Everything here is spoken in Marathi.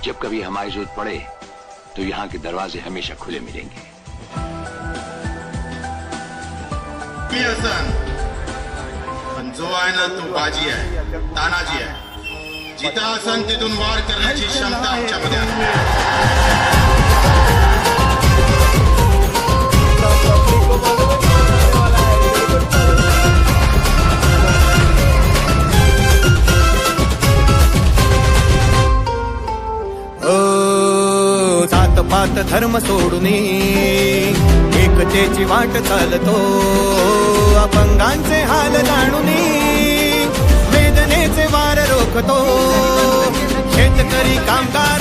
जब कभी हमारी जरूरत पड़े तो यहाँ के दरवाजे हमेशा खुले मिलेंगे। पण जो आहे ना तो बाजी आहे, तानाजी आहे। जिथं असन तिथून वार करण्याची क्षमता आमच्यामध्ये आहे। पात धर्म सोडूनी एकतेची वाट चालतो, अपंगांचे हाल जाणूनी वेदनेचे वार रोखतो, शेतकरी कामगार